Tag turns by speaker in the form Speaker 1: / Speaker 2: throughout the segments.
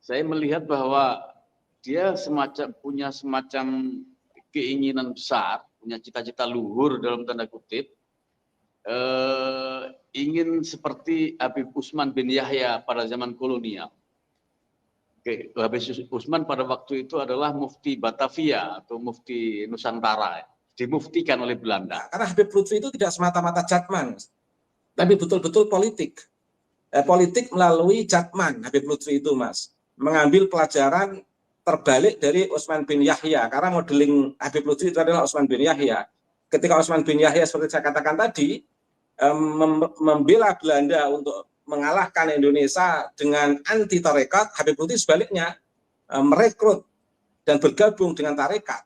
Speaker 1: Saya melihat bahwa dia punya semacam keinginan besar, punya cita-cita luhur dalam tanda kutip, ingin seperti Habib Utsman bin Yahya pada zaman kolonial. Habib Utsman pada waktu itu adalah mufti Batavia atau mufti Nusantara, dimuftikan oleh Belanda.
Speaker 2: Karena Habib Lutfi itu tidak semata-mata jatman, tapi betul-betul politik. Politik melalui jatman Habib Lutfi itu, Mas. Mengambil pelajaran terbalik dari Utsman bin Yahya, karena modeling Habib Lutfi itu adalah Utsman bin Yahya. Ketika Utsman bin Yahya seperti saya katakan tadi, membela Belanda untuk mengalahkan Indonesia dengan anti tarekat, Habib Lutfi sebaliknya merekrut dan bergabung dengan tarekat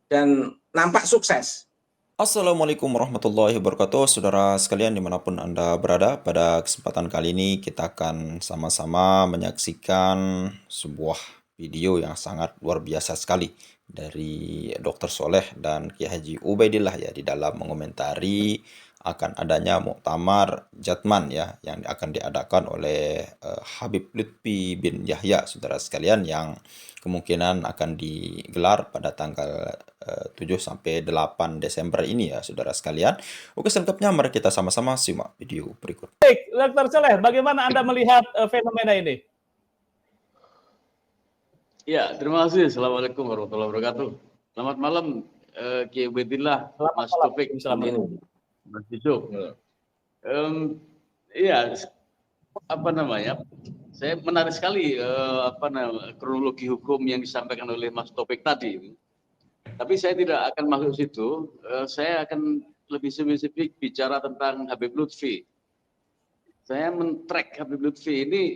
Speaker 2: dan nampak sukses.
Speaker 3: Assalamualaikum warahmatullahi wabarakatuh, saudara sekalian dimanapun Anda berada. Pada kesempatan kali ini kita akan sama-sama menyaksikan sebuah video yang sangat luar biasa sekali dari Dr. Soleh dan Kiai Haji Ubaidillah ya, di dalam mengomentari akan adanya muktamar Jatman ya yang akan diadakan oleh Habib Lutfi bin Yahya, saudara sekalian, yang kemungkinan akan digelar pada tanggal 7 sampai 8 Desember ini ya, saudara sekalian. Oke, selengkapnya mari kita sama-sama simak video berikut.
Speaker 4: Baik, Dr. Soleh, bagaimana Anda melihat fenomena ini?
Speaker 1: Ya, terima kasih. Assalamualaikum warahmatullahi wabarakatuh. Selamat malam, Kiai Ubaidillah, Mas Taufik, Mas Yusuf. Iya, saya menarik sekali kronologi hukum yang disampaikan oleh Mas Taufik tadi. Tapi saya tidak akan masuk situ. Saya akan lebih spesifik bicara tentang Habib Lutfi. Saya men-track Habib Lutfi ini,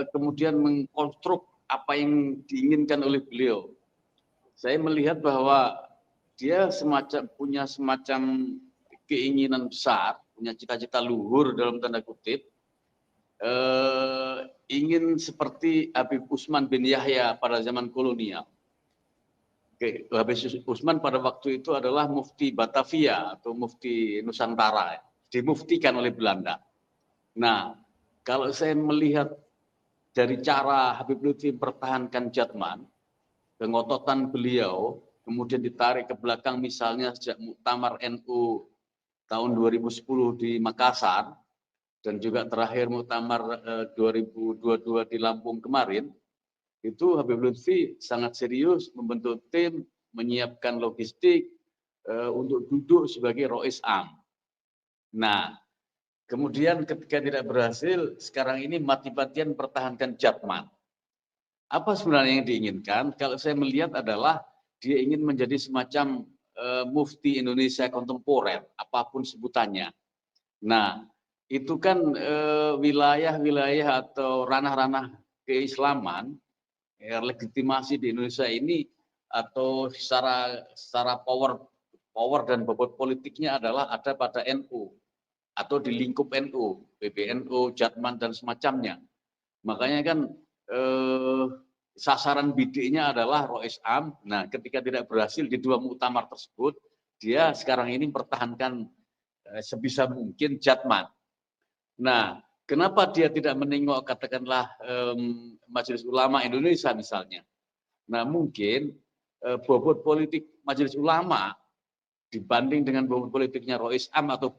Speaker 1: kemudian mengkonstruk apa yang diinginkan oleh beliau. Saya melihat bahwa dia punya semacam keinginan besar, punya cita-cita luhur dalam tanda kutip, ingin seperti Habib Utsman bin Yahya pada zaman kolonial. Habib Utsman pada waktu itu adalah mufti Batavia atau mufti Nusantara, dimuftikan oleh Belanda. Nah, kalau saya melihat dari cara Habib Lutfi mempertahankan jatman, kengototan beliau, kemudian ditarik ke belakang misalnya sejak muktamar NU tahun 2010 di Makassar, dan juga terakhir muktamar 2022 di Lampung kemarin, itu Habib Lutfi sangat serius membentuk tim, menyiapkan logistik untuk duduk sebagai Rois Am. Nah, kemudian ketika tidak berhasil, sekarang ini mati-matian pertahankan jatman. Apa sebenarnya yang diinginkan? Kalau saya melihat adalah dia ingin menjadi semacam mufti Indonesia kontemporer, apapun sebutannya. Nah, itu kan wilayah-wilayah atau ranah-ranah keislaman, legitimasi di Indonesia ini, atau secara power dan bobot politiknya adalah ada pada NU atau di lingkup NU, PBNU, Jatman dan semacamnya. Makanya kan sasaran bidiknya adalah Rois Am. Nah, ketika tidak berhasil di dua muktamar tersebut, dia sekarang ini mempertahankan sebisa mungkin Jatman. Nah, kenapa dia tidak menengok katakanlah Majelis Ulama Indonesia misalnya? Nah, mungkin bobot politik Majelis Ulama dibanding dengan bobot politiknya Rois Am atau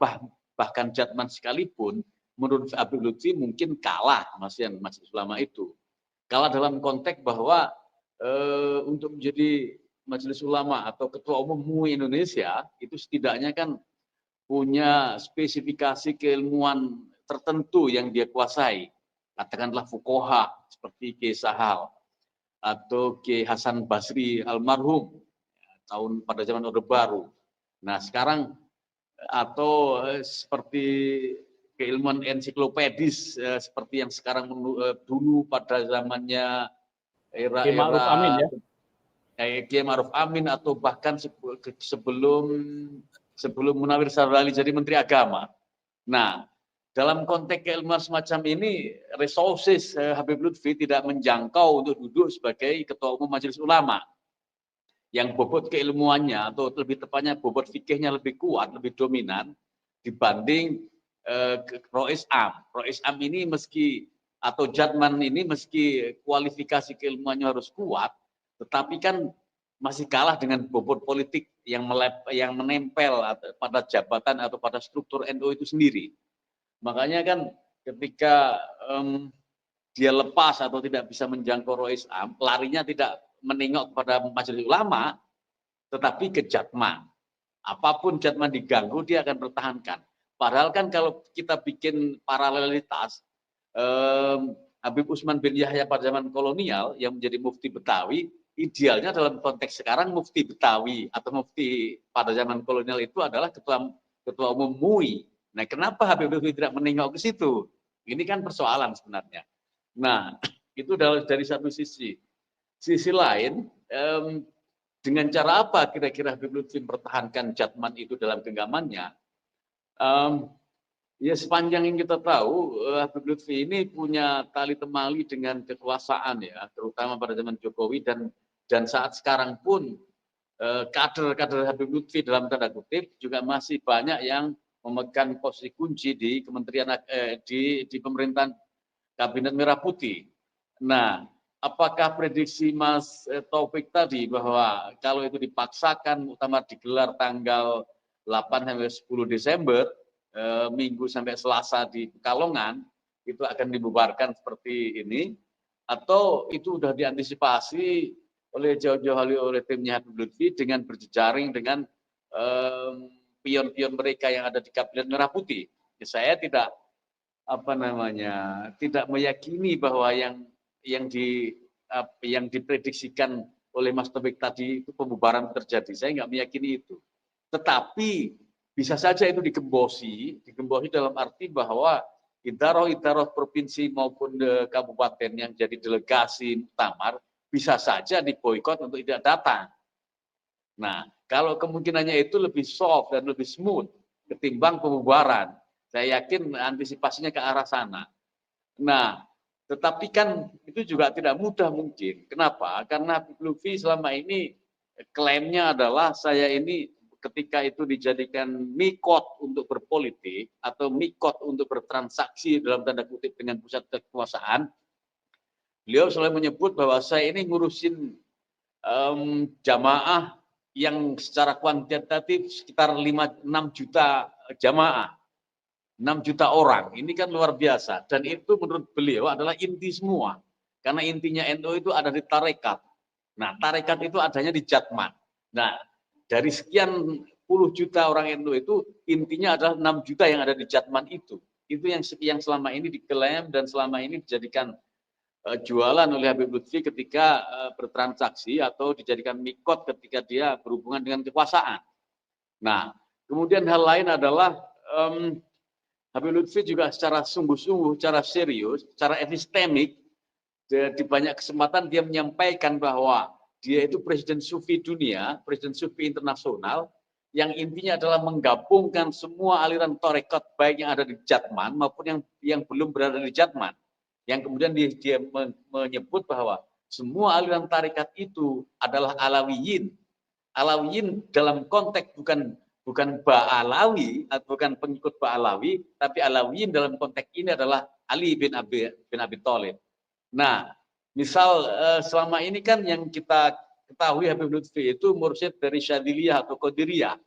Speaker 1: bahkan Jatman sekalipun, menurut Habib Lutfi mungkin kalah Majelis Ulama itu. Kalah dalam konteks bahwa untuk menjadi Majelis Ulama atau Ketua Umum MUI Indonesia itu setidaknya kan punya spesifikasi keilmuan tertentu yang dia kuasai. Katakanlah fuqaha seperti Kiai Sahal atau Kiai Hasan Basri almarhum pada zaman Orde Baru. Nah, sekarang atau seperti keilmuan ensiklopedis seperti yang sekarang dulu pada zamannya
Speaker 4: Kiai Ma'ruf Amin ya.
Speaker 1: Kiai Ma'ruf Amin atau bahkan sebelum Munawir Syahrali jadi Menteri Agama. Nah, dalam konteks keilmuan semacam ini, resources Habib Lutfi tidak menjangkau untuk duduk sebagai Ketua Umum Majelis Ulama. Yang bobot keilmuannya atau lebih tepatnya bobot fikihnya lebih kuat, lebih dominan dibanding Rois Am. Rois Am ini meski atau Jatman ini meski kualifikasi keilmuannya harus kuat, tetapi kan masih kalah dengan bobot politik yang menempel pada jabatan atau pada struktur NU itu sendiri. Makanya kan ketika dia lepas atau tidak bisa menjangkau Rois Am, larinya tidak menengok kepada Majelis Ulama, tetapi ke Jatman. Apapun Jatman diganggu, dia akan pertahankan. Padahal kan kalau kita bikin paralelitas, Habib Utsman bin Yahya pada zaman kolonial yang menjadi mufti Betawi, idealnya dalam konteks sekarang mufti Betawi atau mufti pada zaman kolonial itu adalah ketua umum MUI. Nah, kenapa Habib Lutfi tidak menengok ke situ? Ini kan persoalan sebenarnya. Nah, itu dari satu sisi. Sisi lain, dengan cara apa kira-kira Habib Lutfi mempertahankan Jatman itu dalam genggamannya? Ya sepanjang yang kita tahu, Habib Lutfi ini punya tali temali dengan kekuasaan ya, terutama pada zaman Jokowi dan saat sekarang pun kader-kader Habib Lutfi dalam tanda kutip juga masih banyak yang memegang posisi kunci di kementerian di pemerintahan Kabinet Merah Putih. Nah, apakah prediksi Mas Taufik tadi bahwa kalau itu dipaksakan muktamar digelar tanggal 8 sampai 10 Desember, Minggu sampai Selasa di Pekalongan, itu akan dibubarkan seperti ini, atau itu sudah diantisipasi oleh jauh-jauh hari oleh timnya Habib Lutfi dengan berjejaring dengan pion-pion mereka yang ada di Kabinet Merah Putih. Ya, saya tidak tidak meyakini bahwa yang diprediksikan oleh Mas Taufik tadi itu pembubaran terjadi. Saya nggak meyakini itu. Tetapi bisa saja itu digembosi dalam arti bahwa idaroh provinsi maupun kabupaten yang jadi delegasi muktamar bisa saja diboikot untuk tidak datang. Nah, kalau kemungkinannya itu lebih soft dan lebih smooth ketimbang pembubaran, saya yakin antisipasinya ke arah sana. Nah, tetapi kan itu juga tidak mudah mungkin. Kenapa? Karena Habib Lutfi selama ini klaimnya adalah saya ini ketika itu dijadikan mikot untuk berpolitik atau mikot untuk bertransaksi dalam tanda kutip dengan pusat kekuasaan, beliau selalu menyebut bahwa saya ini ngurusin jamaah yang secara kuantitatif sekitar 6 juta jamaah, 6 juta orang. Ini kan luar biasa. Dan itu menurut beliau adalah inti semua. Karena intinya NU itu ada di tarekat. Nah, tarekat itu adanya di Jatman. Nah, dari sekian puluh juta orang NU itu intinya adalah 6 juta yang ada di Jatman itu. Itu yang selama ini diklaim dan selama ini dijadikan jualan oleh Habib Lutfi ketika bertransaksi atau dijadikan mikot ketika dia berhubungan dengan kekuasaan. Nah, kemudian hal lain adalah Habib Lutfi juga secara sungguh-sungguh, secara serius, secara epistemik, di banyak kesempatan dia menyampaikan bahwa dia itu presiden sufi dunia, presiden sufi internasional, yang intinya adalah menggabungkan semua aliran tarekat baik yang ada di Jatman maupun yang belum berada di Jatman. Yang kemudian dia menyebut bahwa semua aliran tarekat itu adalah Alawiyin. Alawiyin dalam konteks bukan Ba'alawi atau bukan pengikut Ba'alawi, tapi Alawiyin dalam konteks ini adalah Ali bin Abi Thalib. Nah, misal selama ini kan yang kita ketahui Habib Lutfi itu mursyid dari Syadiliyah atau Qadiriyah.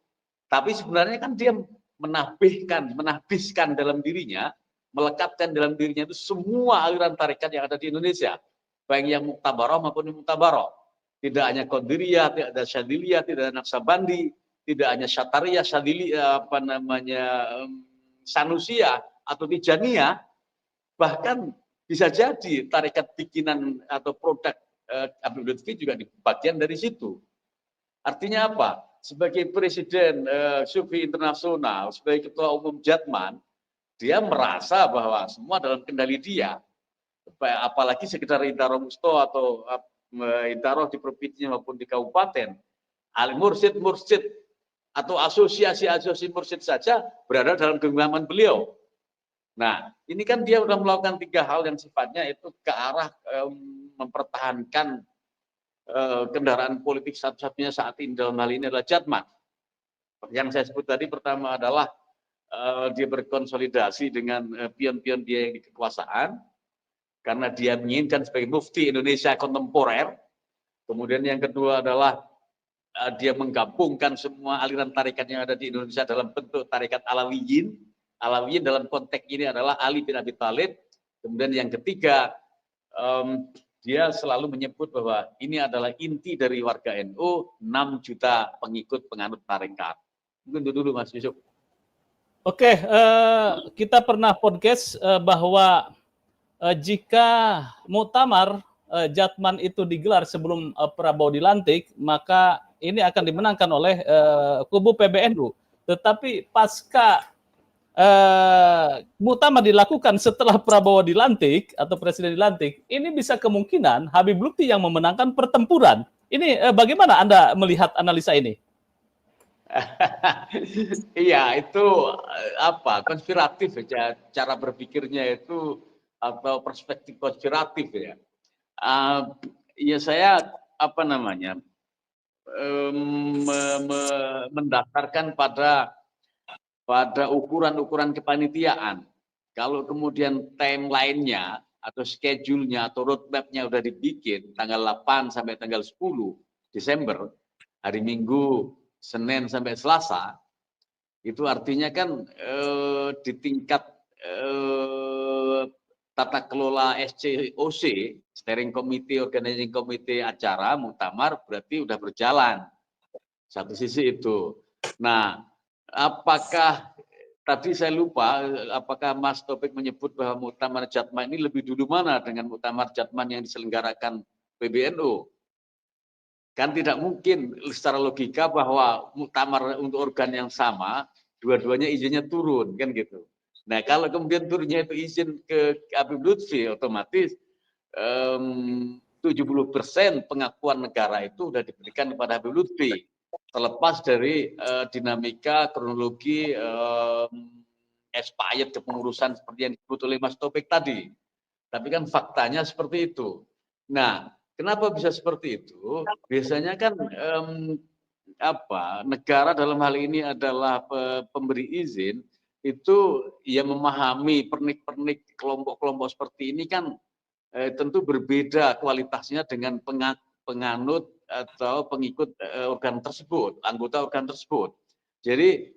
Speaker 1: Tapi sebenarnya kan dia menahbiskan dalam dirinya, melekatkan dalam dirinya itu semua aliran tarekat yang ada di Indonesia, baik yang muktabaroh maupun yang muktabaroh. Tidak hanya Qadiriyah, tidak ada Syadiliyah, tidak ada Naqsabandi, tidak hanya Syatariyah, Syadiliyah, Sanusiyah atau Tijaniyah, bahkan bisa jadi tarekat bikinan atau produk Habib Lutfi juga di bagian dari situ. Artinya apa? Sebagai presiden Sufi internasional, sebagai ketua umum Jatman, dia merasa bahwa semua dalam kendali dia. Apalagi sekedar Idaroh Musto atau Idaroh di provinsi maupun di kabupaten. Mursyid atau asosiasi mursyid saja berada dalam genggaman beliau. Nah, ini kan dia sudah melakukan 3 hal yang sifatnya itu ke arah mempertahankan kendaraan politik satu-satunya saat ini dalam hal ini adalah Jatman. Yang saya sebut tadi pertama adalah dia berkonsolidasi dengan pion-pion dia yang di kekuasaan. karena dia menginginkan sebagai mufti Indonesia kontemporer. Kemudian yang kedua adalah dia menggabungkan semua aliran tarekat yang ada di Indonesia dalam bentuk tarekat Alawiyin. Alawiyin dalam konteks ini adalah Ali bin Abi Thalib. Kemudian yang ketiga, dia selalu menyebut bahwa ini adalah inti dari warga NU, 6 juta pengikut penganut tarekat. Mungkin itu dulu Mas Yusuf.
Speaker 4: Oke, kita pernah podcast bahwa jika muktamar Jatman itu digelar sebelum Prabowo dilantik, maka ini akan dimenangkan oleh kubu PBNU. Tetapi pasca muktamar dilakukan setelah Prabowo dilantik atau presiden dilantik, ini bisa kemungkinan Habib Lutfi yang memenangkan pertempuran. Ini bagaimana Anda melihat analisa ini?
Speaker 1: Iya, itu konspiratif ya, cara berpikirnya itu atau perspektif konspiratif ya. Ya saya mendasarkan pada ukuran-ukuran kepanitiaan. Kalau kemudian timeline-nya atau schedule-nya atau roadmap-nya udah dibikin tanggal 8 sampai tanggal 10 Desember, hari Minggu, Senin sampai Selasa, itu artinya kan di tingkat tata kelola SCOC, Steering Committee, Organizing Committee acara, muktamar, berarti udah berjalan. Satu sisi itu. Nah, apakah, tadi saya lupa, apakah Mas Taufik menyebut bahwa muktamar Jatman ini lebih dulu mana dengan muktamar Jatman yang diselenggarakan PBNU? Kan tidak mungkin secara logika bahwa muktamar untuk organ yang sama, dua-duanya izinnya turun, kan gitu. Nah, kalau kemudian turunnya itu izin ke Habib Lutfi, otomatis 70% pengakuan negara itu sudah diberikan kepada Habib Lutfi, terlepas dari dinamika kronologi expired kepengurusan seperti yang disebut oleh Mas Taufik tadi. Tapi kan faktanya seperti itu. Nah, kenapa bisa seperti itu? Biasanya kan negara dalam hal ini adalah pemberi izin, itu ya memahami pernik-pernik kelompok-kelompok seperti ini kan tentu berbeda kualitasnya dengan penganut atau pengikut organ tersebut, anggota organ tersebut. Jadi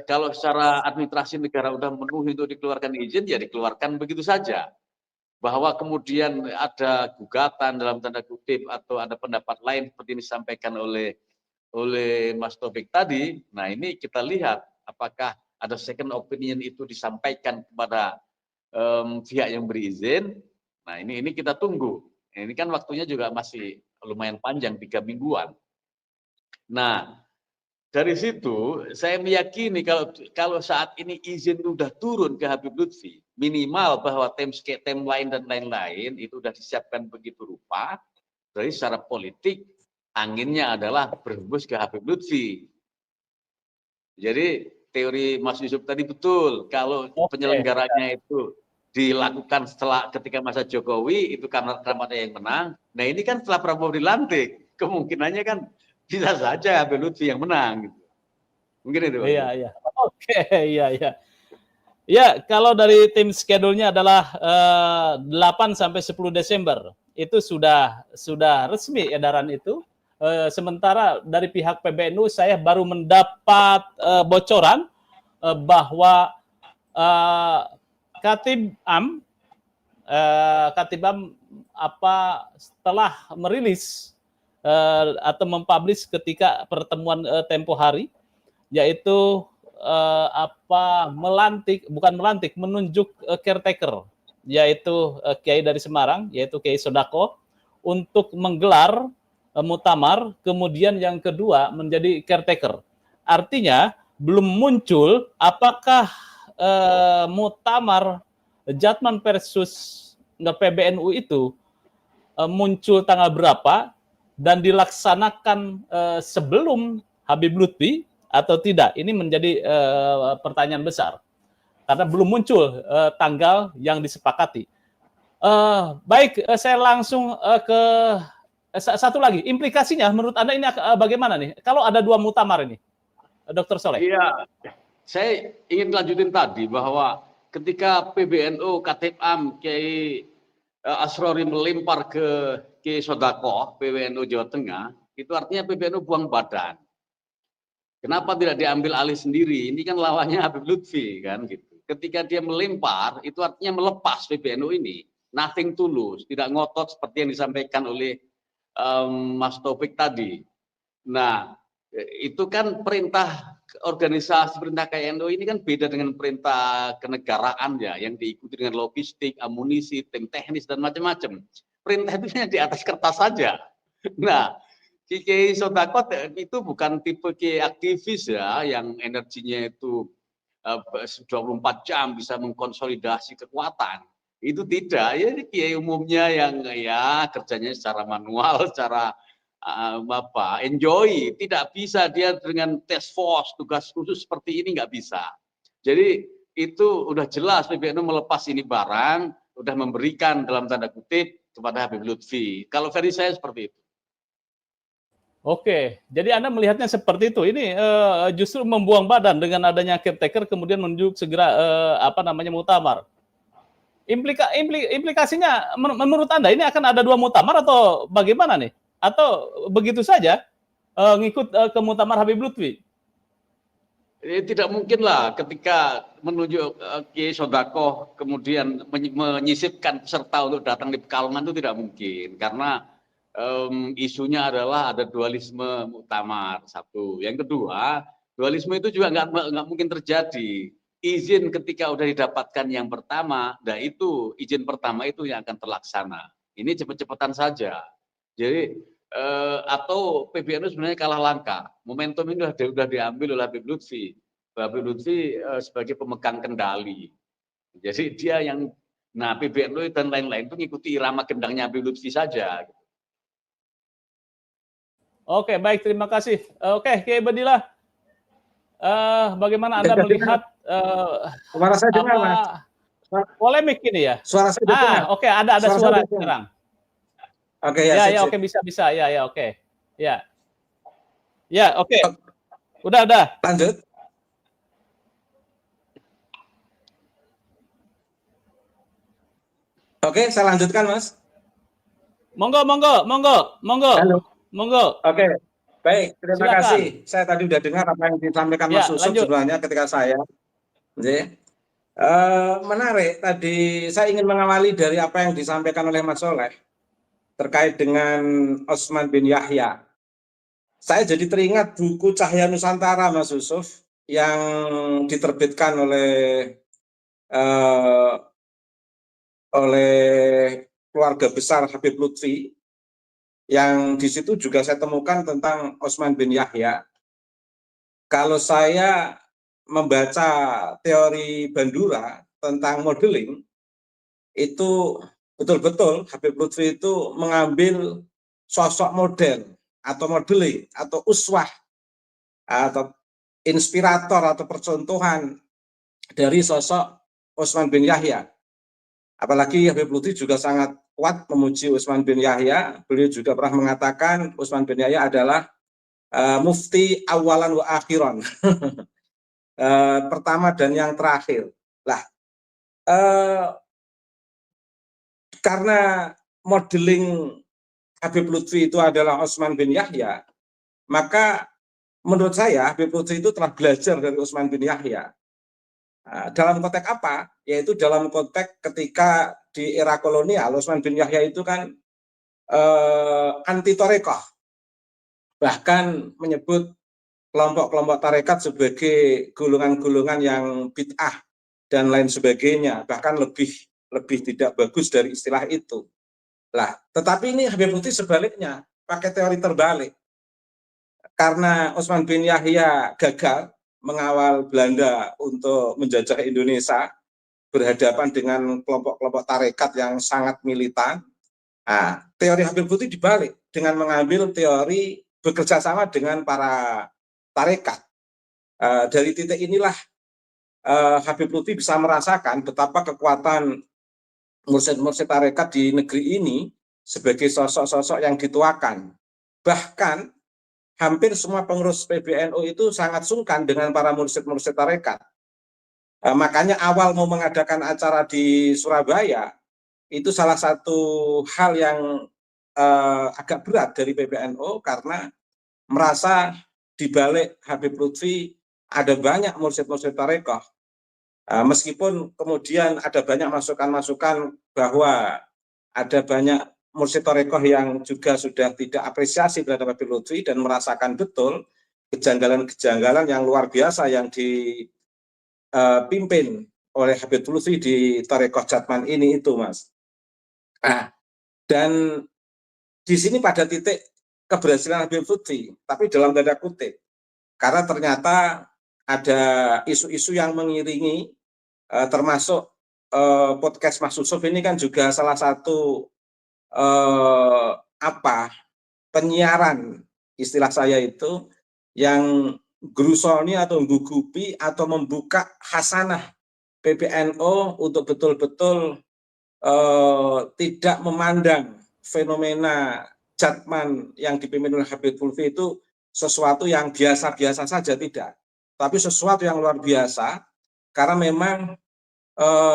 Speaker 1: kalau secara administrasi negara sudah memenuhi untuk dikeluarkan izin, ya dikeluarkan begitu saja. Bahwa kemudian ada gugatan dalam tanda kutip atau ada pendapat lain seperti ini disampaikan oleh Mas Taufik tadi, nah ini kita lihat apakah ada second opinion itu disampaikan kepada pihak yang berizin. Nah ini kita tunggu. Ini kan waktunya juga masih lumayan panjang, 3 mingguan. Nah dari situ saya meyakini kalau saat ini izin sudah turun ke Habib Lutfi, minimal bahwa timeline dan lain-lain itu sudah disiapkan begitu rupa, dari secara politik anginnya adalah berhembus ke Habib Lutfi. Jadi teori Mas Yusuf tadi betul, kalau penyelenggaranya itu dilakukan ketika masa Jokowi, itu karena yang menang. Nah ini kan setelah Prabowo dilantik, kemungkinannya kan bisa saja Habib Lutfi yang menang. Gitu. Mungkin itu.
Speaker 4: Iya. Oke, iya. Ya, kalau dari tim schedule-nya adalah 8 sampai 10 Desember. Itu sudah resmi edaran itu. Sementara dari pihak PBNU saya baru mendapat bocoran bahwa Katib Am setelah merilis atau mempublish ketika pertemuan tempo hari, yaitu menunjuk caretaker, yaitu Kiai dari Semarang, yaitu Kiai Sodako, untuk menggelar muktamar, kemudian yang kedua menjadi caretaker. Artinya belum muncul apakah muktamar Jatman versus PBNU itu muncul tanggal berapa dan dilaksanakan sebelum Habib Lutfi atau tidak. Ini menjadi pertanyaan besar karena belum muncul tanggal yang disepakati. Baik, saya langsung ke satu lagi, implikasinya menurut Anda ini bagaimana nih? Kalau ada 2 muktamar ini, Dr. Soleh?
Speaker 1: Iya, saya ingin lanjutin tadi bahwa ketika PBNU, Katib Am, Kiai Asrori melempar ke Kiai Sodaqoh PWNU Jawa Tengah, itu artinya PBNU buang badan. Kenapa tidak diambil alih sendiri? Ini kan lawannya Habib Lutfi kan gitu. Ketika dia melempar, itu artinya melepas PBNU ini. Nothing tulus, tidak ngotot seperti yang disampaikan oleh Mas Taufik tadi. Nah, itu kan perintah organisasi, perintah KNU ini kan beda dengan perintah kenegaraan ya, yang diikuti dengan logistik, amunisi, tim teknis dan macam-macam. Perintah itu hanya di atas kertas saja. Nah, Kiai Sodaqoh itu bukan tipe kiai aktivis ya, yang energinya itu 24 jam bisa mengkonsolidasi kekuatan. Itu tidak, ya kiai umumnya yang ya kerjanya secara manual, secara enjoy. Tidak bisa dia dengan task force, tugas khusus seperti ini nggak bisa. Jadi itu udah jelas PBNU melepas ini barang, udah memberikan dalam tanda kutip kepada Habib Lutfi. Kalau versi saya seperti itu.
Speaker 4: Oke, jadi Anda melihatnya seperti itu. Ini justru membuang badan dengan adanya caretaker, kemudian menunjuk segera muktamar. Implikasinya menurut Anda ini akan ada 2 muktamar atau bagaimana nih? Atau begitu saja ngikut ke muktamar Habib Lutfi?
Speaker 1: Tidak mungkin lah ketika menunjuk Kiai Sodaqoh kemudian menyisipkan peserta untuk datang di Pekalongan, itu tidak mungkin karena isunya adalah ada dualisme muktamar, satu. Yang kedua, dualisme itu juga nggak mungkin terjadi. Izin ketika udah didapatkan yang pertama, nah itu izin pertama itu yang akan terlaksana. Ini cepet-cepetan saja. Jadi atau PBNU sebenarnya kalah langkah. Momentum ini sudah diambil oleh Habib Lutfi. Habib Lutfi sebagai pemegang kendali. Jadi dia yang, nah PBNU dan lain-lain itu mengikuti irama gendangnya Habib Lutfi saja.
Speaker 4: Oke, baik, terima kasih. Oke, Kiai Badillah, bagaimana Anda melihat
Speaker 2: Suara saya dengar, Mas.
Speaker 4: polemik ini ya?
Speaker 2: Suara saya dengar.
Speaker 4: Oke, ada suara sekarang.
Speaker 2: Oke, ya.
Speaker 4: Ya, oke, bisa. Ya, oke. Ya, oke. Udah.
Speaker 2: Lanjut. Oke, saya lanjutkan, Mas.
Speaker 4: Monggo.
Speaker 2: Halo.
Speaker 4: Monggo.
Speaker 2: Oke, baik. Terima
Speaker 4: Silakan.
Speaker 2: kasih. Saya tadi udah dengar apa yang disampaikan Mas Yusuf sebenarnya ketika saya. Menarik. Tadi saya ingin mengawali dari apa yang disampaikan oleh Mas Soleh terkait dengan Osman bin Yahya. Saya jadi teringat buku Cahaya Nusantara, Mas Yusuf, yang diterbitkan oleh keluarga besar Habib Lutfi, yang di situ juga saya temukan tentang Osman bin Yahya. Kalau saya membaca teori Bandura tentang modeling, itu betul-betul Habib Lutfi itu mengambil sosok model atau modeling atau uswah atau inspirator atau percontohan dari sosok Osman bin Yahya. Apalagi Habib Lutfi juga sangat kuat memuji Osman bin Yahya. Beliau juga pernah mengatakan Osman bin Yahya adalah mufti awalan wa akhiran. Pertama dan yang terakhir. Lah, karena modeling Habib Lutfi itu adalah Osman bin Yahya, maka menurut saya Habib Lutfi itu telah belajar dari Osman bin Yahya. Dalam konteks apa? Yaitu dalam konteks ketika di era kolonial, Osman bin Yahya itu kan anti tarekat, bahkan menyebut kelompok-kelompok tarekat sebagai golongan-golongan yang bid'ah dan lain sebagainya, bahkan lebih tidak bagus dari istilah itu. Lah, tetapi ini Habib Lutfi sebaliknya, pakai teori terbalik. Karena Osman bin Yahya gagal mengawal Belanda untuk menjajah Indonesia, berhadapan dengan kelompok-kelompok tarekat yang sangat militan. Nah, teori Habib Lutfi dibalik dengan mengambil teori bekerja sama dengan para tarekat. Dari titik inilah Habib Lutfi bisa merasakan betapa kekuatan mursyid-mursyid tarekat di negeri ini sebagai sosok-sosok yang dituakan. Bahkan hampir semua pengurus PBNU itu sangat sungkan dengan para mursyid-mursyid tarekat. Makanya awal mau mengadakan acara di Surabaya, itu salah satu hal yang agak berat dari PBNU karena merasa di balik Habib Lutfi ada banyak mursyid-mursyid tarekoh. Meskipun kemudian ada banyak masukan-masukan bahwa ada banyak mursyid tarekoh yang juga sudah tidak apresiasi terhadap Habib Lutfi dan merasakan betul kejanggalan-kejanggalan yang luar biasa yang dipimpin oleh Habib Lutfi di tarekoh Jatman ini itu, Mas. Dan di sini pada titik keberhasilan Habib Lutfi, tapi dalam tanda kutip, karena ternyata ada isu-isu yang mengiringi, termasuk podcast Mas Yusuf ini kan juga salah satu penyiaran, istilah saya itu, yang grusoni atau menggugupi atau membuka hasanah PBNU untuk betul-betul tidak memandang fenomena Jatman yang dipimpin oleh Habib Lutfi itu sesuatu yang biasa-biasa saja, tidak. Tapi sesuatu yang luar biasa, karena memang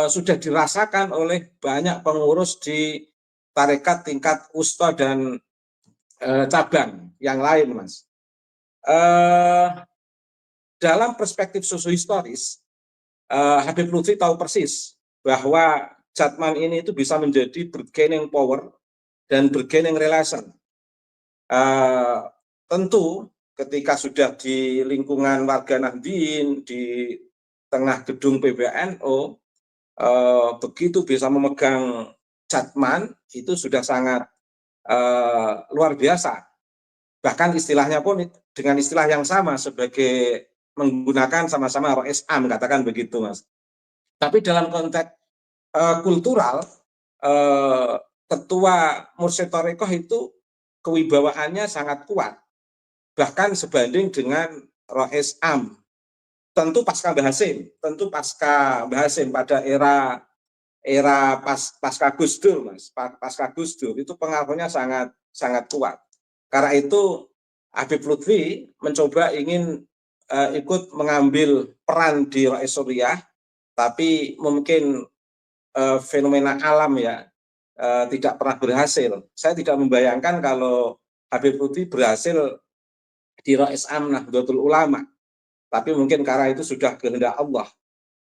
Speaker 2: sudah dirasakan oleh banyak pengurus di tarekat tingkat wusta dan cabang yang lain, Mas. Dalam perspektif sosiohistoris, Habib Lutfi tahu persis bahwa Jatman ini itu bisa menjadi bargaining power dan bargaining relation. Tentu ketika sudah di lingkungan warga Nahdien, di tengah gedung PBNU, begitu bisa memegang Jatman, itu sudah sangat luar biasa. Bahkan istilahnya pun dengan istilah yang sama, sebagai menggunakan sama-sama Rois Am, katakan begitu, Mas. Tapi dalam konteks kultural, ketua Mursyid Tarekoh itu kewibawaannya sangat kuat, bahkan sebanding dengan Rois Am. Tentu pasca Mbah Hasim pada era pasca Gus Dur, Mas. Pasca Gus Dur itu pengaruhnya sangat kuat. Karena itu Habib Lutfi mencoba ingin ikut mengambil peran di Rois Suriah, tapi mungkin fenomena alam ya tidak pernah berhasil. Saya tidak membayangkan kalau Habib Lutfi berhasil di Rois Am Nahdlatul Ulama, tapi mungkin karena itu sudah kehendak Allah.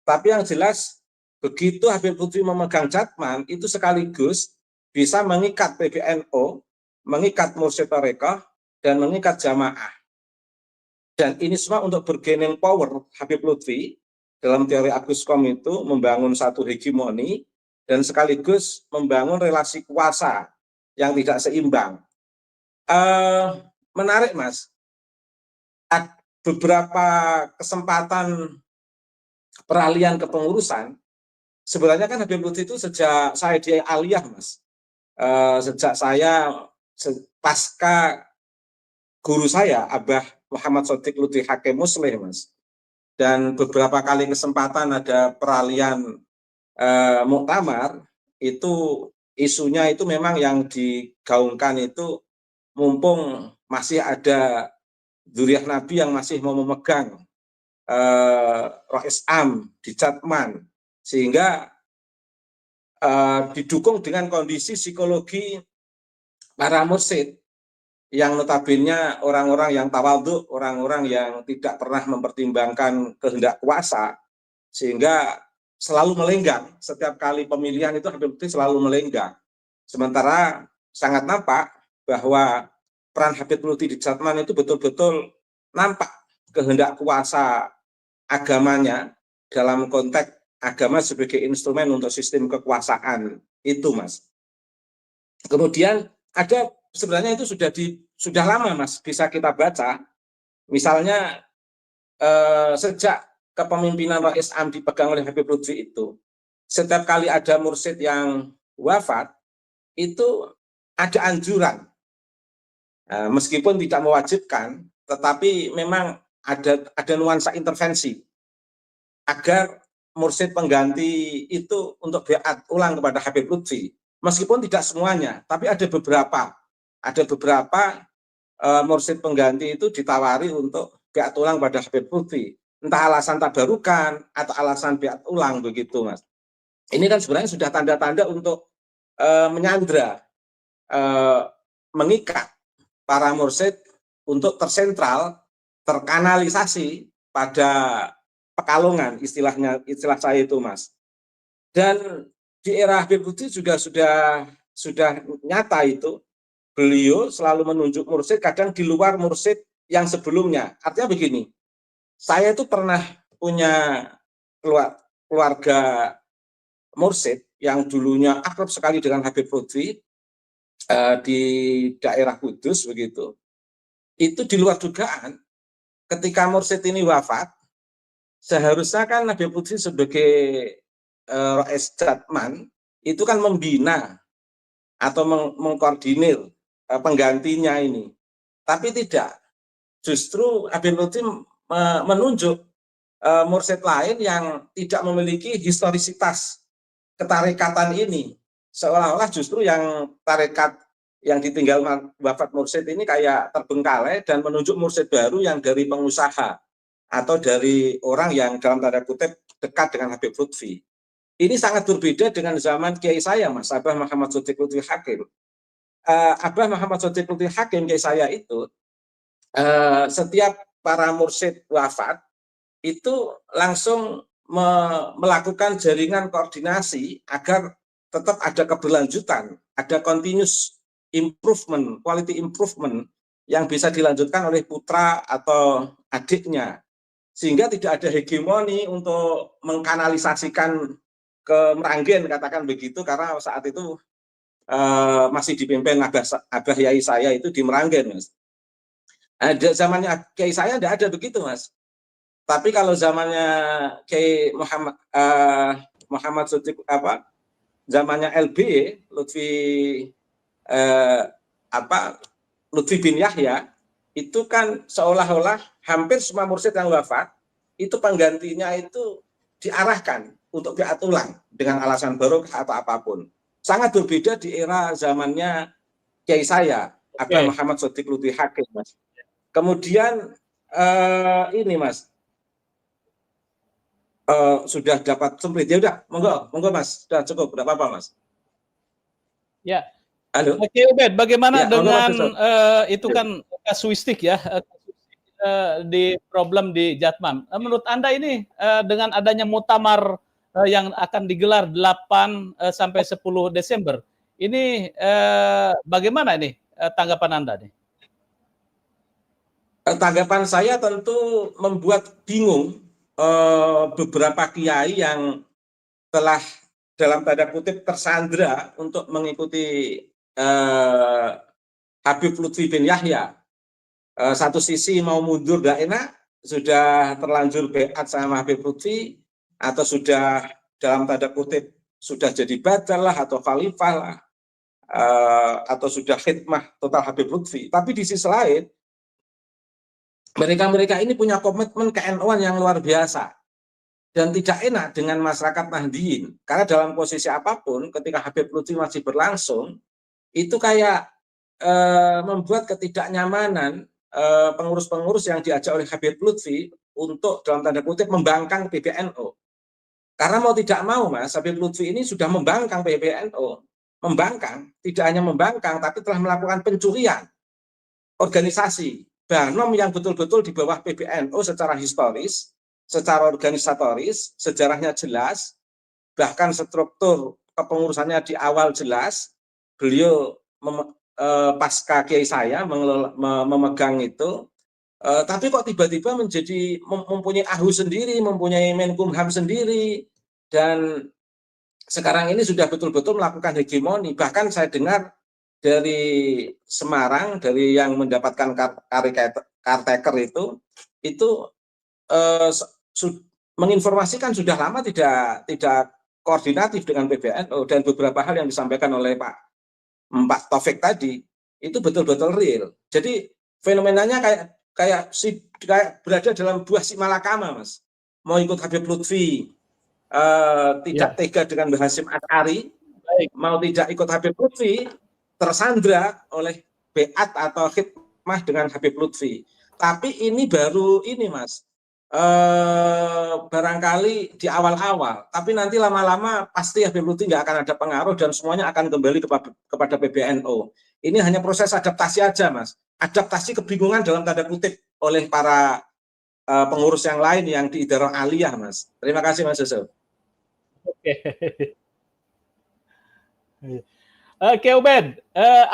Speaker 2: Tapi yang jelas, begitu Habib Lutfi memegang Jatman, itu sekaligus bisa mengikat PBNU, mengikat Mursyid Tarekoh, dan mengikat jamaah. Dan ini semua untuk bargaining power Habib Lutfi. Dalam teori Aguskom itu membangun satu hegemoni dan sekaligus membangun relasi kuasa yang tidak seimbang. Menarik, Mas. Beberapa kesempatan peralihan kepengurusan, sebenarnya kan Habib Lutfi itu sejak saya di Aliyah, Mas. Sejak saya pasca guru saya, Abah Muhammad Shodiq Lutfi Hakim Musleh, Mas. Dan beberapa kali kesempatan ada peralihan muktamar, itu isunya itu memang yang digaungkan itu mumpung masih ada dzurriyyah Nabi yang masih mau memegang Rois Am di Jatman, sehingga didukung dengan kondisi psikologi para mursyid yang notabene orang-orang yang tawadhu, orang-orang yang tidak pernah mempertimbangkan kehendak kuasa, sehingga selalu melenggang. Setiap kali pemilihan itu Habib Lutfi selalu melenggang. Sementara sangat nampak bahwa peran Habib Lutfi di Jatman itu betul-betul nampak kehendak kuasa agamanya dalam konteks agama sebagai instrumen untuk sistem kekuasaan itu, Mas. Kemudian ada, sebenarnya itu sudah lama, Mas, bisa kita baca. Misalnya sejak kepemimpinan Rois Am dipegang oleh Habib Lutfi itu, setiap kali ada mursyid yang wafat, itu ada anjuran. Meskipun tidak mewajibkan, tetapi memang ada nuansa intervensi agar mursyid pengganti itu untuk biat ulang kepada Habib Lutfi. Meskipun tidak semuanya, tapi ada beberapa mursyid pengganti itu ditawari untuk biat ulang pada Habib Lutfi. Entah alasan tabarukan atau alasan biat ulang, begitu, Mas. Ini kan sebenarnya sudah tanda-tanda untuk menyandra, mengikat para mursyid untuk terkanalisasi pada Pekalongan, istilah saya itu, Mas. Dan di era Habib Lutfi juga sudah nyata itu, beliau selalu menunjuk mursyid kadang di luar mursyid yang sebelumnya. Artinya begini, saya itu pernah punya keluarga mursyid yang dulunya akrab sekali dengan Habib Lutfi di daerah Kudus begitu. Itu di luar dugaan, ketika mursyid ini wafat, seharusnya kan Habib Lutfi sebagai Rois Jatman itu kan membina atau mengkoordinir penggantinya ini. Tapi tidak. Justru Habib Lutfi menunjuk mursyid lain yang tidak memiliki historisitas ketarikatan ini. Seolah-olah justru yang tarekat yang ditinggal wafat mursyid ini kayak terbengkalai dan menunjuk mursyid baru yang dari pengusaha atau dari orang yang dalam tanda kutip dekat dengan Habib Lutfi. Ini sangat berbeda dengan zaman kiai saya, Mas Abah Muhammad Shodiq Lutfi Hakim. Abah Muhammad Shodiq Lutfi Hakim, kiai saya itu, setiap para mursyid wafat, itu langsung melakukan jaringan koordinasi agar tetap ada keberlanjutan, ada continuous improvement, quality improvement yang bisa dilanjutkan oleh putra atau adiknya. Sehingga tidak ada hegemoni untuk mengkanalisasikan ke Meranggen, katakan begitu, karena saat itu masih dipimpin Abah Yai saya itu di Meranggen, Mas. Ada zamannya Kiai saya tidak ada begitu, Mas. Tapi kalau zamannya Kiai Muhammad Shodiq, zamannya LB Lutfi Lutfi bin Yahya, itu kan seolah-olah hampir semua mursyid yang wafat itu penggantinya itu diarahkan untuk biat ulang dengan alasan barokah atau apapun. Sangat berbeda di era zamannya kiai saya, Abah Muhammad Shodiq Lutfi Hakim, Mas. Kemudian ini, Mas, sudah dapat semprit. Ya udah, monggo Mas, sudah cukup, tidak apa-apa, Mas.
Speaker 4: Ya.
Speaker 2: Halo.
Speaker 4: Oke, Ubed, bagaimana
Speaker 2: ya,
Speaker 4: dengan itu kan kasuistik ya, di problem di Jatman. Menurut Anda ini dengan adanya muktamar yang akan digelar 8 sampai 10 Desember, ini bagaimana ini tanggapan Anda nih?
Speaker 2: Tanggapan saya tentu membuat bingung beberapa kiai yang telah dalam tanda kutip tersandra untuk mengikuti Habib Lutfi bin Yahya. Satu sisi mau mundur tidak enak, sudah terlanjur beat sama Habib Lutfi, atau sudah dalam tanda kutip sudah jadi badal lah atau khalifah lah, atau sudah khidmah total Habib Lutfi. Tapi di sisi lain, mereka ini punya komitmen ke-NU-an yang luar biasa dan tidak enak dengan masyarakat Nahdliyin, karena dalam posisi apapun ketika Habib Lutfi masih berlangsung itu kayak membuat ketidaknyamanan pengurus-pengurus yang diajak oleh Habib Lutfi untuk dalam tanda kutip membangkang PBNU. Karena mau tidak mau, Mas, Habib Lutfi ini sudah membangkang PBNU. Membangkang, tidak hanya membangkang, tapi telah melakukan pencurian organisasi Banom yang betul-betul di bawah PBNU secara historis, secara organisatoris, sejarahnya jelas, bahkan struktur kepengurusannya di awal jelas. Beliau pasca kiai saya memegang itu, tapi kok tiba-tiba menjadi mempunyai AHU sendiri, mempunyai Menkumham sendiri, dan sekarang ini sudah betul-betul melakukan hegemoni. Bahkan saya dengar dari Semarang, dari yang mendapatkan caretaker itu menginformasikan sudah lama tidak koordinatif dengan PBNU, dan beberapa hal yang disampaikan oleh Pak Taufik tadi itu betul-betul real. Jadi fenomenanya kayak berada dalam buah si malakama, Mas. Mau ikut Habib Lutfi, tidak tega dengan Mbah Hasyim Asy'ari, mau tidak ikut Habib Lutfi, tersandra oleh beat atau khidmah dengan Habib Lutfi. Tapi ini baru ini, Mas, barangkali di awal-awal, tapi nanti lama-lama pasti Habib Lutfi nggak akan ada pengaruh dan semuanya akan kembali kepada PBNU. Ini hanya proses adaptasi aja, Mas. Adaptasi kebingungan dalam tanda kutip oleh para pengurus yang lain yang di Idarah Aliyah, Mas. Terima kasih, Mas Yusuf.
Speaker 4: Oke. Oke, Ubed,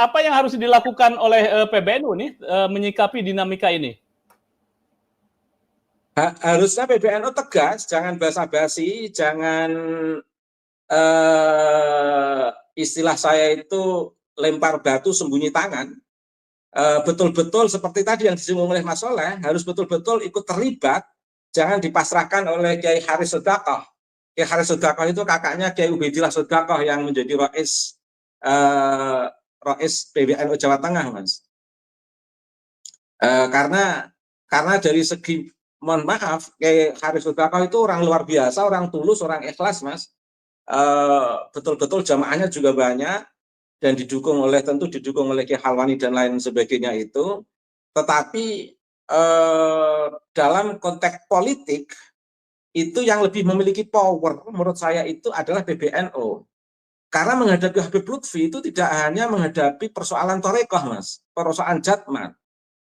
Speaker 4: apa yang harus dilakukan oleh PBNU nih menyikapi dinamika ini?
Speaker 2: Harusnya PBNU tegas, jangan basa-basi, jangan istilah saya itu lempar batu sembunyi tangan. Betul-betul seperti tadi yang disinggung oleh Mas Soleh, harus betul-betul ikut terlibat, jangan dipasrahkan oleh Kiai Haris Sodakoh. Kiai Haris Sodakoh itu kakaknya Kiai Ubaidillah Sodakoh yang menjadi Rois PBNU Jawa Tengah, Mas. Karena dari segi, mohon maaf, Kiai Haris Sodakoh itu orang luar biasa, orang tulus, orang ikhlas, Mas. Betul-betul jamaahnya juga banyak dan didukung oleh Kiai Halwani dan lain sebagainya itu. Tetapi dalam konteks politik itu yang lebih memiliki power menurut saya itu adalah PBNU. Karena menghadapi Habib Lutfi itu tidak hanya menghadapi persoalan torekoh, Mas, persoalan jatman,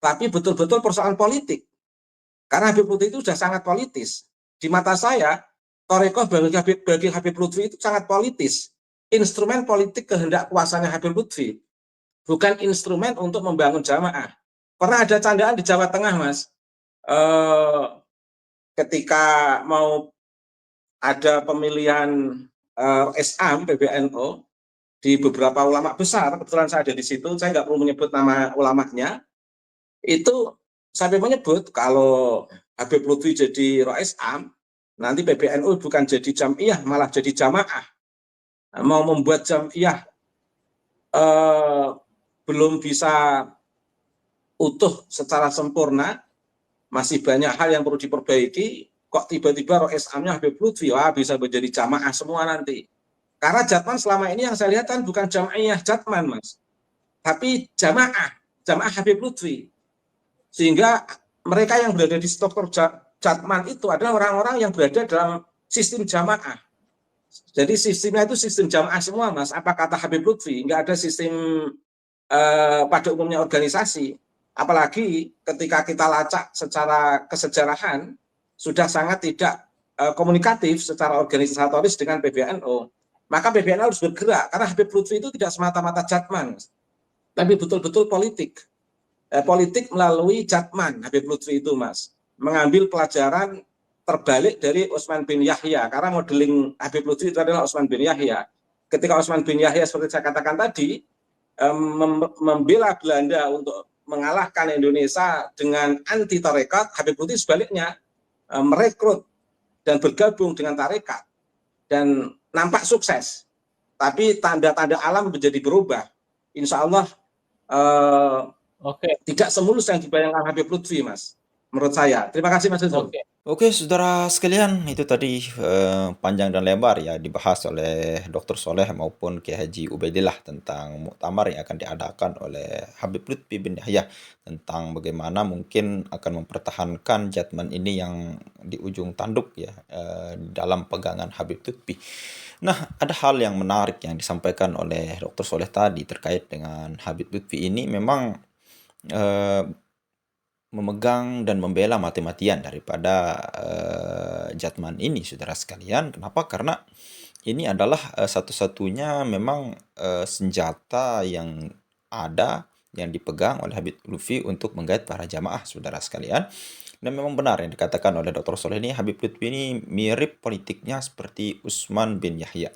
Speaker 2: tapi betul-betul persoalan politik. Karena Habib Lutfi itu sudah sangat politis. Di mata saya, torekoh bagi Habib Lutfi itu sangat politis. Instrumen politik kehendak kuasanya Habib Lutfi, bukan instrumen untuk membangun jamaah. Pernah ada candaan di Jawa Tengah, Mas, ketika mau ada pemilihan SAM PBNU di beberapa ulama besar, kebetulan saya ada di situ, saya nggak perlu menyebut nama ulamanya, itu sampai menyebut kalau Habib Lutfi jadi Rois Am, nanti PBNU bukan jadi jam'iyah, malah jadi jamaah. Mau membuat jam'iyah belum bisa utuh secara sempurna, masih banyak hal yang perlu diperbaiki, kok tiba-tiba Rois Amnya Habib Lutfi, wah bisa menjadi jamaah semua nanti. Karena jatman selama ini yang saya lihat kan bukan jam'iyah jatman, Mas, tapi jamaah Habib Lutfi. Sehingga mereka yang berada di struktur jatman itu adalah orang-orang yang berada dalam sistem jamaah. Jadi sistemnya itu sistem jamaah semua, Mas. Apa kata Habib Lutfi? Nggak ada sistem pada umumnya organisasi. Apalagi ketika kita lacak secara kesejarahan, sudah sangat tidak komunikatif secara organisatoris dengan PBNU. Maka PBNU harus bergerak, karena Habib Lutfi itu tidak semata-mata jatman, tapi betul-betul politik. Politik melalui jatman Habib Lutfi itu, Mas. Mengambil pelajaran terbalik dari Utsman bin Yahya, karena modeling Habib Lutfi itu adalah Utsman bin Yahya. Ketika Utsman bin Yahya seperti saya katakan tadi, membela Belanda untuk mengalahkan Indonesia dengan anti tarekat, Habib Lutfi sebaliknya merekrut dan bergabung dengan tarekat dan nampak sukses. Tapi tanda-tanda alam menjadi berubah. Insya Allah tidak semulus yang dibayangkan Habib Lutfi, Mas. Menurut saya. Terima kasih, Mas Yusuf.
Speaker 3: Oke, saudara sekalian, itu tadi panjang dan lebar ya dibahas oleh Dr. Soleh maupun Kiai Haji Ubaidillah tentang muktamar yang akan diadakan oleh Habib Lutfi bin Yahya, tentang bagaimana mungkin akan mempertahankan jatman ini yang di ujung tanduk ya dalam pegangan Habib Lutfi. Nah, ada hal yang menarik yang disampaikan oleh Dr. Soleh tadi terkait dengan Habib Lutfi ini, memang memegang dan membela mati-matian daripada jatman ini, saudara sekalian. Kenapa? Karena ini adalah satu-satunya memang senjata yang ada yang dipegang oleh Habib Lutfi untuk menggait para jamaah, saudara sekalian. Dan memang benar yang dikatakan oleh Dr. Soleh ini, Habib Lutfi ini mirip politiknya seperti Utsman bin Yahya.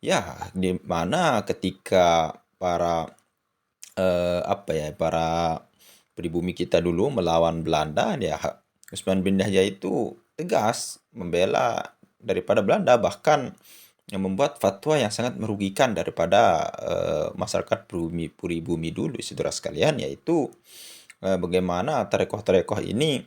Speaker 3: Ya, di mana ketika para para pribumi kita dulu melawan Belanda, ya Utsman bin Yahya itu tegas membela daripada Belanda, bahkan yang membuat fatwa yang sangat merugikan daripada masyarakat pribumi dulu, saudara sekalian, yaitu bagaimana tarekoh-tarekoh ini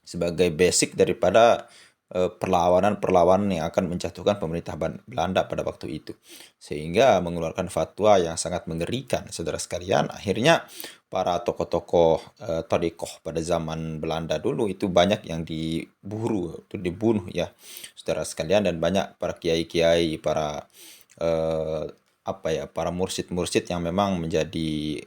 Speaker 3: sebagai basic daripada perlawanan yang akan menjatuhkan pemerintah Belanda pada waktu itu, sehingga mengeluarkan fatwa yang sangat mengerikan, saudara sekalian. Akhirnya para tokoh-tokoh thariqah pada zaman Belanda dulu itu banyak yang diburu, itu dibunuh ya, saudara sekalian, dan banyak para kiai-kiai, para para mursyid-mursyid yang memang menjadi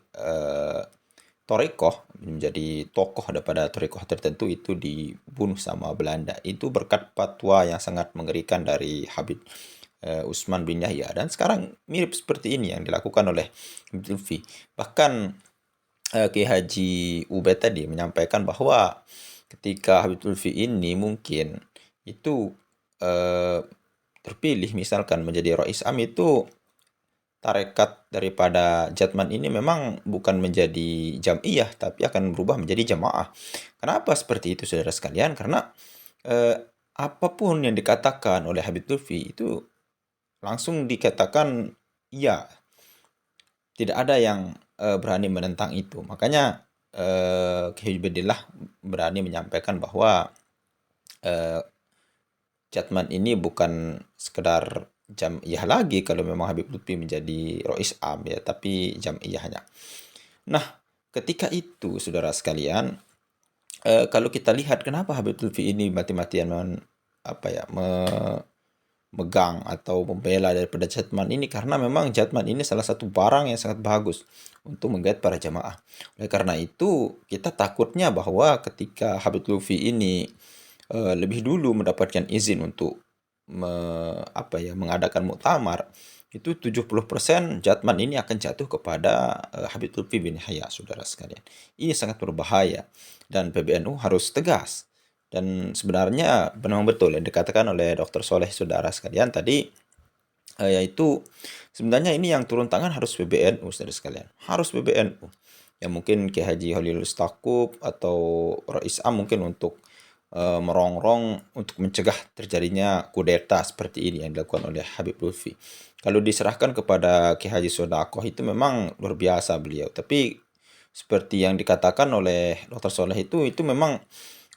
Speaker 3: thariqah, menjadi tokoh daripada thariqah tertentu itu dibunuh sama Belanda. Itu berkat fatwa yang sangat mengerikan dari Habib Utsman bin Yahya, dan sekarang mirip seperti ini yang dilakukan oleh Habib Lutfi. Bahkan Kiai Haji Ubed tadi menyampaikan bahwa ketika Habib Lutfi ini mungkin itu terpilih misalkan menjadi Rais Am, itu tarekat daripada Jatman ini memang bukan menjadi jam'iyah, tapi akan berubah menjadi jamaah. Kenapa seperti itu, saudara sekalian? Karena apapun yang dikatakan oleh Habib Lutfi itu langsung dikatakan iya, tidak ada yang berani menentang itu. Makanya Kiai Ubedillah berani menyampaikan bahwa Jatman ini bukan sekedar jam'iyah lagi kalau memang Habib Lutfi menjadi Rais Am ya, tapi jam'iyahnya. Nah, ketika itu saudara sekalian, kalau kita lihat kenapa Habib Lutfi ini mati-matian megang atau membela daripada Jatman ini, karena memang Jatman ini salah satu barang yang sangat bagus untuk menggait para jamaah. Oleh karena itu, kita takutnya bahwa ketika Habib Lutfi ini lebih dulu mendapatkan izin untuk mengadakan muktamar, itu 70% Jatman ini akan jatuh kepada Habib Lutfi bin Yahya, saudara sekalian. Ini sangat berbahaya dan PBNU harus tegas. Dan sebenarnya memang betul yang dikatakan oleh Dr. Soleh, saudara sekalian tadi, yaitu sebenarnya ini yang turun tangan harus PBNU, saudara sekalian. Harus PBNU. Ya mungkin Kiai Haji Holil Stakuf atau Rais Am mungkin untuk merongrong untuk mencegah terjadinya kudeta seperti ini yang dilakukan oleh Habib Lutfi. Kalau diserahkan kepada Kiai Haji Sodakoh itu memang luar biasa beliau. Tapi seperti yang dikatakan oleh Dr. Soleh itu memang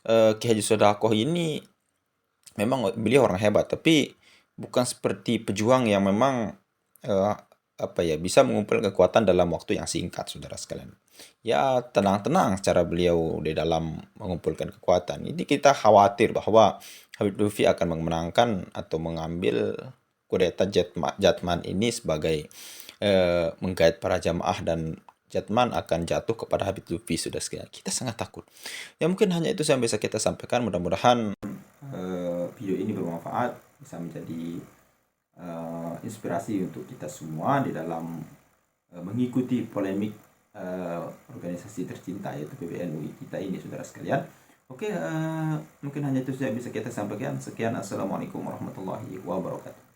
Speaker 3: Kiai Haji Sodakoh ini memang beliau orang hebat, tapi bukan seperti pejuang yang memang bisa mengumpulkan kekuatan dalam waktu yang singkat, saudara sekalian. Ya tenang-tenang secara beliau di dalam mengumpulkan kekuatan. Ini kita khawatir bahwa Habib Lutfi akan memenangkan atau mengambil kudeta Jatman ini sebagai menggait para jamaah, dan Jatman akan jatuh kepada Habib Lutfi, saudara sekalian. Kita sangat takut. Ya mungkin hanya itu yang bisa kita sampaikan. Mudah-mudahan video ini bermanfaat, bisa menjadi inspirasi untuk kita semua di dalam mengikuti polemik organisasi tercinta yaitu PBNU kita ini, saudara sekalian. Oke, mungkin hanya itu yang bisa kita sampaikan. Sekian, assalamualaikum warahmatullahi wabarakatuh.